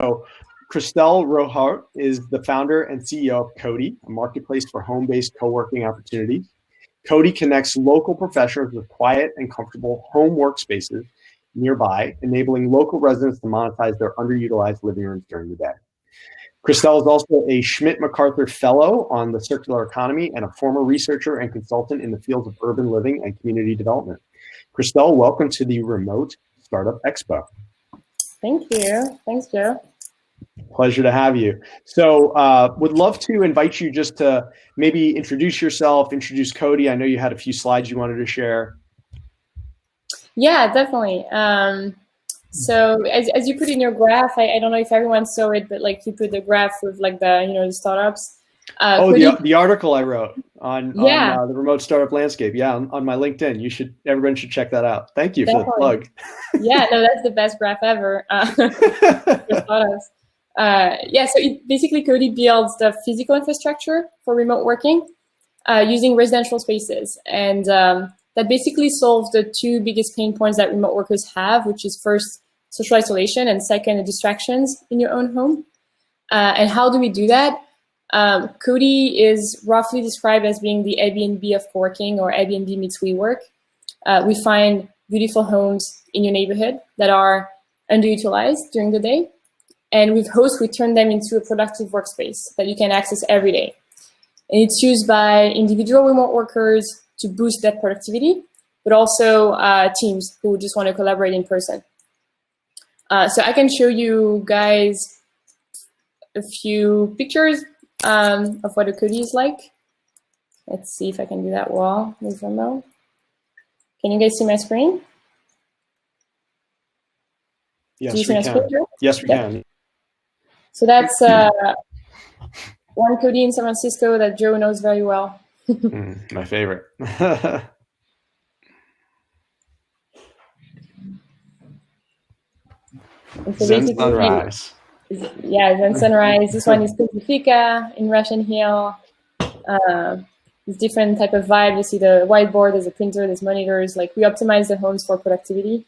So Christelle Rohaut is the founder and CEO of Cody, a marketplace for home-based co-working opportunities. Cody connects local professionals with quiet and comfortable home workspaces nearby, enabling local residents to monetize their underutilized living rooms during the day. Christelle is also a Schmidt-MacArthur Fellow on the Circular Economy and a former researcher and consultant in the fields of urban living and community development. Christelle, welcome to the Remote Startup Expo. Thank you. Thanks, Joe. Pleasure to have you. So would love to invite you just to maybe introduce yourself, introduce Cody. I know you had a few slides you wanted to share. Yeah, definitely. So as you put in your graph, I don't know if everyone saw it, but like you put the graph with like the startups. The article I wrote on the remote startup landscape. Yeah, on my LinkedIn. Everyone should check that out. Thank you for the plug. Yeah, no, that's the best graph ever. For startups. So basically Cody builds the physical infrastructure for remote working using residential spaces. And that basically solves the two biggest pain points that remote workers have, which is first, social isolation, and second, distractions in your own home. And how do we do that? Cody is roughly described as being the Airbnb of co-working, or Airbnb meets WeWork. We find beautiful homes in your neighborhood that are underutilized during the day. And with Host, we turn them into a productive workspace that you can access every day. And it's used by individual remote workers to boost that productivity, but also teams who just want to collaborate in person. So I can show you guys a few pictures of what a Cody is like. Let's see if I can do that well with Remo. Can you guys see my screen? Yes, we can. Yes, we can. So that's one Cody in San Francisco that Joe knows very well. My favorite. So Zen Sunrise. Yeah, Zen Sunrise. This one is Codifica in Russian Hill. It's different type of vibe. You see the whiteboard, there's a printer, there's monitors. Like, we optimize the homes for productivity.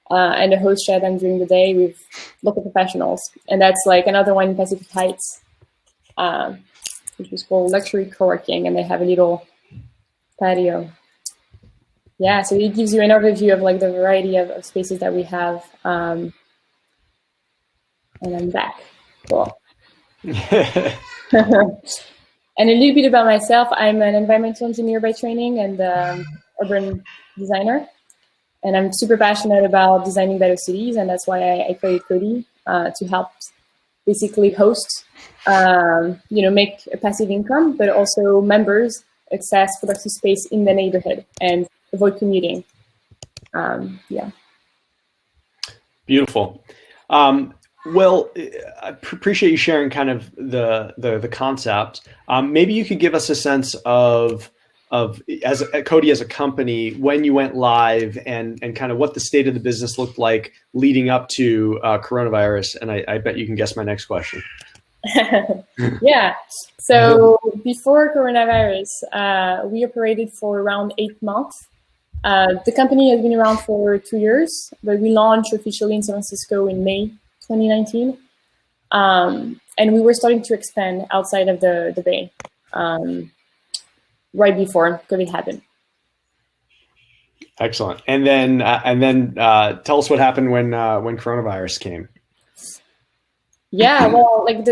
And the host share them during the day with local professionals. And that's like another one in Pacific Heights, which is called Luxury Co-working, and they have a little patio. Yeah, so it gives you an overview of like the variety of spaces that we have. And I'm back. Cool. And a little bit about myself. I'm an environmental engineer by training and urban designer. And I'm super passionate about designing better cities, and that's why I created Cody to help basically host, make a passive income, but also members access productive space in the neighborhood and avoid commuting. Yeah. Beautiful. Well, I appreciate you sharing kind of the concept. Maybe you could give us a sense of Cody as a company, when you went live and kind of what the state of the business looked like leading up to coronavirus. And I bet you can guess my next question. Yeah. So before coronavirus, we operated for around 8 months. The company has been around for 2 years, but we launched officially in San Francisco in May 2019. And we were starting to expand outside of the Bay. Right before COVID happened. Excellent. And then tell us what happened when coronavirus came. Yeah, well, like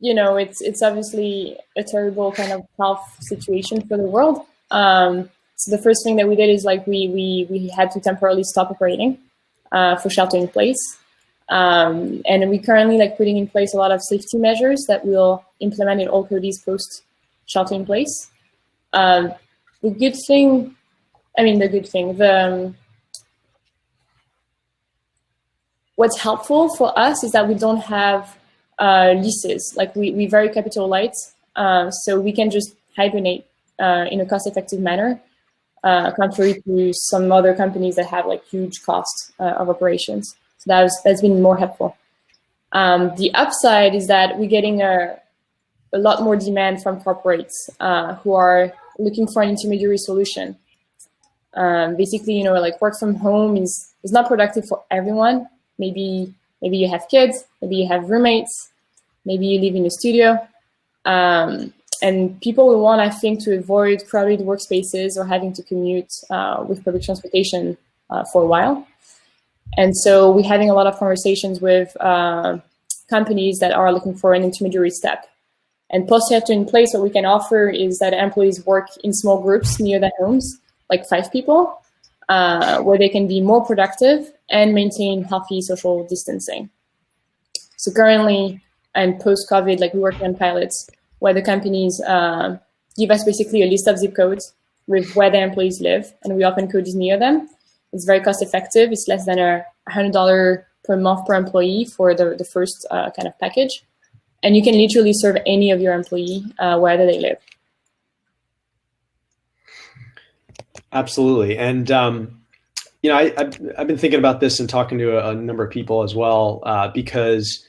it's obviously a terrible kind of health situation for the world. So the first thing that we did is like we had to temporarily stop operating for shelter in place. And we currently like putting in place a lot of safety measures that we'll implement in all Cody's post shelter in place. What's helpful for us is that we don't have leases. Like we very capital light, so we can just hibernate in a cost-effective manner, contrary to some other companies that have like huge costs of operations. So that's been more helpful. The upside is that we're getting a lot more demand from corporates who are looking for an intermediary solution. Basically, like work from home is not productive for everyone. Maybe Maybe you have kids, maybe you have roommates, maybe you live in a studio. And people will want, I think, to avoid crowded workspaces or having to commute with public transportation for a while. And so we're having a lot of conversations with companies that are looking for an intermediary step. And post-shelter in place, what we can offer is that employees work in small groups near their homes, like 5 people, where they can be more productive and maintain healthy social distancing. So currently, and post-COVID, like we're working on pilots where the companies give us basically a list of zip codes with where their employees live, and we open codes near them. It's very cost-effective. It's less than $100 per month per employee for the first kind of package. And you can literally serve any of your employee wherever they live. Absolutely. And, you know, I've been thinking about this and talking to a number of people as well, because,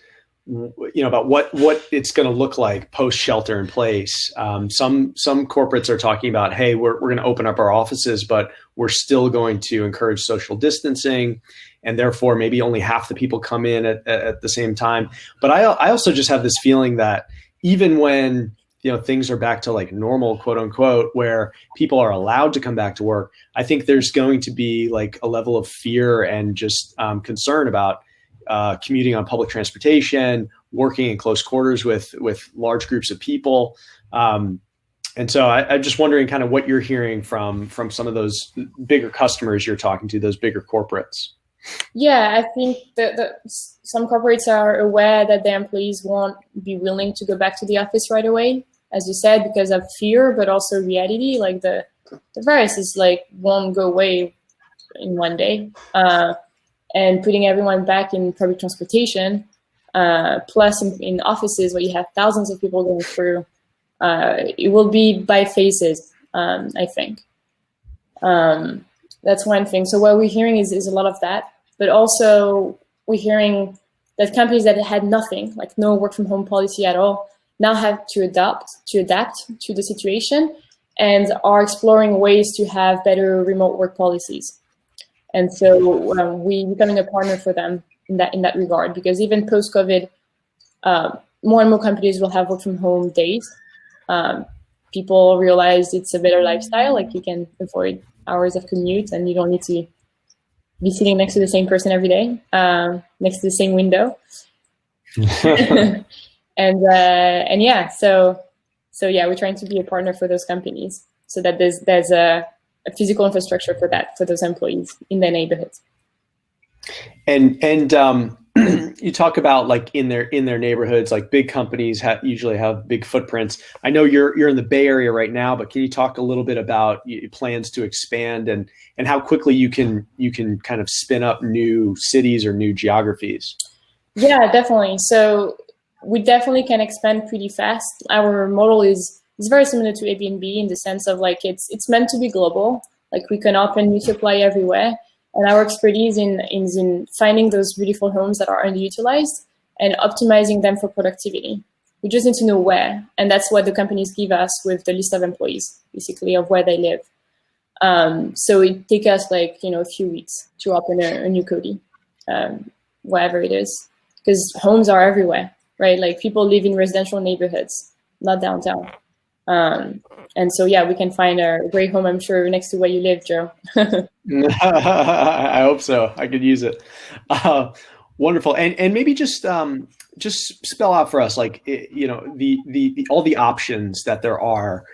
you know, about what it's going to look like post shelter in place. Some corporates are talking about, hey, we're going to open up our offices, but we're still going to encourage social distancing, and therefore maybe only half the people come in at the same time. But I also just have this feeling that even when, you know, things are back to like normal, quote unquote, where people are allowed to come back to work, I think there's going to be like a level of fear and just concern about commuting on public transportation, working in close quarters with large groups of people. And so I'm just wondering kind of what you're hearing from some of those bigger customers you're talking to, those bigger corporates. Yeah, I think that some corporates are aware that their employees won't be willing to go back to the office right away, as you said, because of fear, but also reality. Like the virus is like won't go away in one day. And putting everyone back in public transportation, plus in offices where you have thousands of people going through, it will be by phases, I think. That's one thing. So what we're hearing is a lot of that, but also we're hearing that companies that had nothing, like no work from home policy at all, now have to adapt to the situation and are exploring ways to have better remote work policies. And so we're becoming a partner for them in that regard, because even post-COVID, more and more companies will have work from home days. People realize it's a better lifestyle, like you can avoid hours of commute and you don't need to be sitting next to the same person every day, next to the same window. and yeah, so yeah, we're trying to be a partner for those companies so that there's a physical infrastructure for those employees in their neighborhoods. And you talk about like in their neighborhoods, like big companies usually have big footprints. I know you're in the Bay Area right now, but can you talk a little bit about plans to expand and how quickly you can kind of spin up new cities or new geographies? Yeah, definitely. So we definitely can expand pretty fast. Our model is very similar to Airbnb in the sense of like it's meant to be global. Like we can open new supply everywhere. And our expertise is in finding those beautiful homes that are underutilized and optimizing them for productivity. We just need to know where. And that's what the companies give us with the list of employees, basically, of where they live. So it takes us like, a few weeks to open a new Cody, wherever it is. Because homes are everywhere, right? Like people live in residential neighborhoods, not downtown. And so, yeah, we can find a great home, I'm sure, next to where you live, Joe. I hope so. I could use it. Wonderful. And maybe just spell out for us, like, the all the options that there are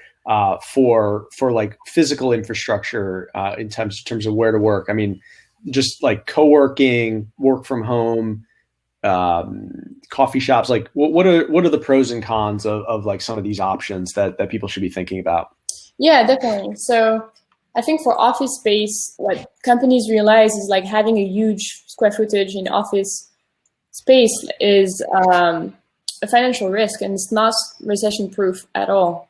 for like physical infrastructure in terms of where to work. I mean, just like co-working, work from home, coffee shops. Like what are the pros and cons of like some of these options that people should be thinking about? Yeah, definitely. So I think for office space, what companies realize is like having a huge square footage in office space is a financial risk, and it's not recession proof at all.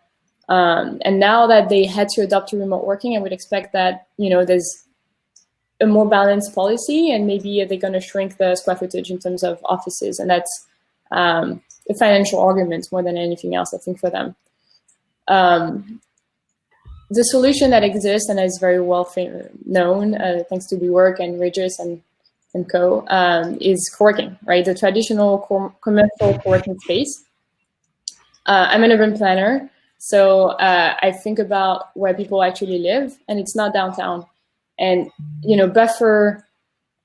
And now that they had to adopt to remote working, I would expect that, there's a more balanced policy, and maybe they're going to shrink the square footage in terms of offices. And that's a financial argument more than anything else, I think, for them. The solution that exists and is very well known, thanks to WeWork and Regis and and Co. Is co-working, right? The traditional commercial co-working space. I'm an urban planner, so I think about where people actually live, and it's not downtown. And Buffer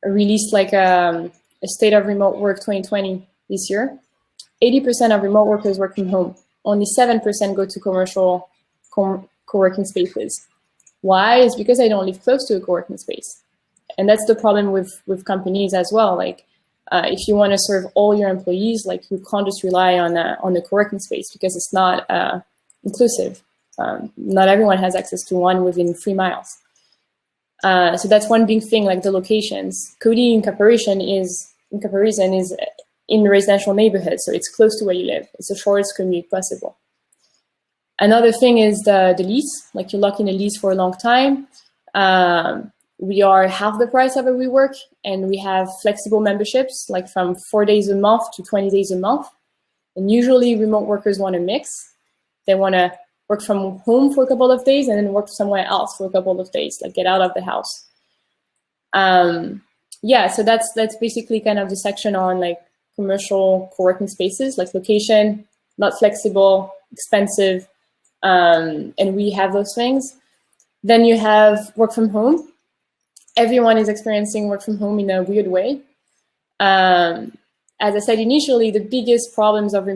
released like a state of remote work 2020 this year. 80% of remote workers work from home. Only 7% go to commercial co-working spaces. Why? It's because I don't live close to a co-working space. And that's the problem with companies as well. Like, if you want to serve all your employees, like you can't just rely on the co-working space because it's not inclusive. Not everyone has access to one within 3 miles. So that's one big thing, like the locations. Cody in comparison is in the residential neighborhood, so it's close to where you live. It's the shortest commute possible. Another thing is the lease, like you lock in a lease for a long time. We are half the price of a WeWork, and we have flexible memberships, like from 4 days a month to 20 days a month. And usually remote workers want a mix. They want to work from home for a couple of days and then work somewhere else for a couple of days, like get out of the house. Yeah, so that's basically kind of the section on like commercial co-working spaces, like location, not flexible, expensive, and we have those things. Then you have work from home. Everyone is experiencing work from home in a weird way. As I said initially, the biggest problems of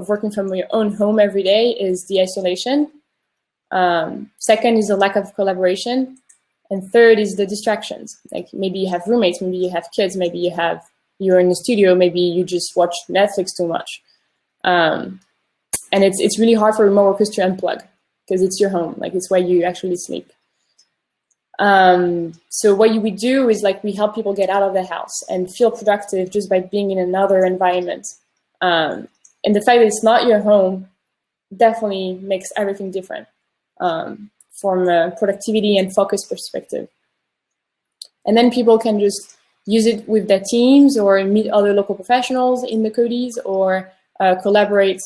working from your own home every day is the isolation. Second is the lack of collaboration. And third is the distractions. Like maybe you have roommates, maybe you have kids, maybe you're in the studio, maybe you just watch Netflix too much. And it's really hard for remote workers to unplug because it's your home, like it's where you actually sleep. So what we do is like we help people get out of the house and feel productive just by being in another environment. And the fact that it's not your home definitely makes everything different from a productivity and focus perspective. And then people can just use it with their teams or meet other local professionals in the Codis or collaborate,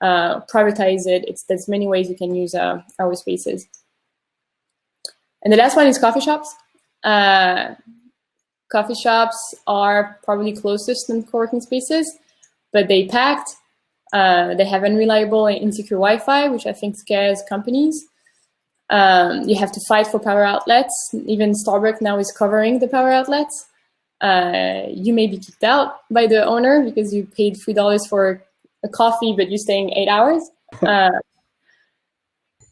privatize it. There's many ways you can use our spaces. And the last one is coffee shops. Coffee shops are probably closest than co-working spaces, but they packed. They have unreliable and insecure Wi-Fi, which I think scares companies. You have to fight for power outlets. Even Starbucks now is covering the power outlets. You may be kicked out by the owner because you paid $3 for a coffee, but you're staying 8 hours.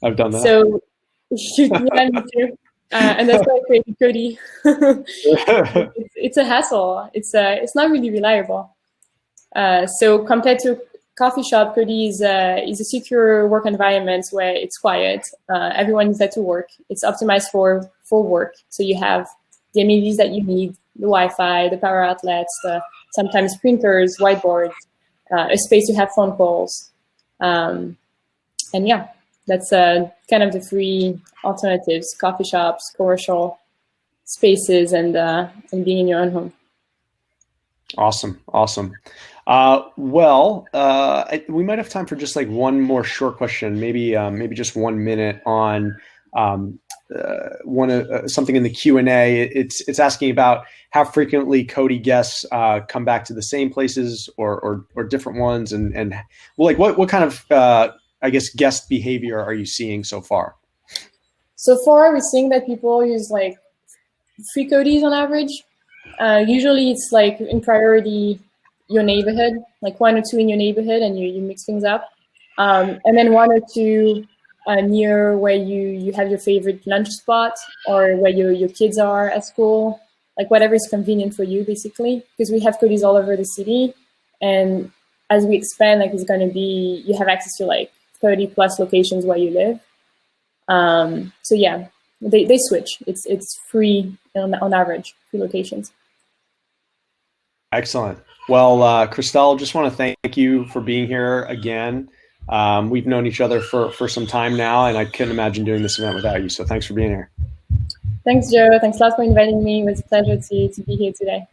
I've done that. So, yeah, me too. And that's why I created Cody. It's a hassle. It's not really reliable. So compared to coffee shop, Cody is a secure work environment where it's quiet. Everyone is there to work. It's optimized for work. So you have the amenities that you need: the Wi-Fi, the power outlets, sometimes printers, whiteboards, a space to have phone calls, and yeah. That's kind of the three alternatives: coffee shops, commercial spaces, and being in your own home. Awesome. We might have time for just like one more short question, maybe just 1 minute on something in the Q&A. It's asking about how frequently Cody guests come back to the same places or different ones, and well, like what kind of I guess guest behavior are you seeing so far? So far, we're seeing that people use like 3 Codis on average. Usually it's like in priority your neighborhood, like 1 or 2 in your neighborhood, and you mix things up. And then 1 or 2 near where you have your favorite lunch spot or where your kids are at school, like whatever is convenient for you, basically, because we have Codis all over the city. And as we expand, like it's going to be, you have access to like 30 plus locations where you live. So yeah, they switch. It's free on average, 3 locations. Excellent. Well, Christelle, just want to thank you for being here again. We've known each other for some time now, and I couldn't imagine doing this event without you. So thanks for being here. Thanks, Joe. Thanks a lot for inviting me. It was a pleasure to be here today.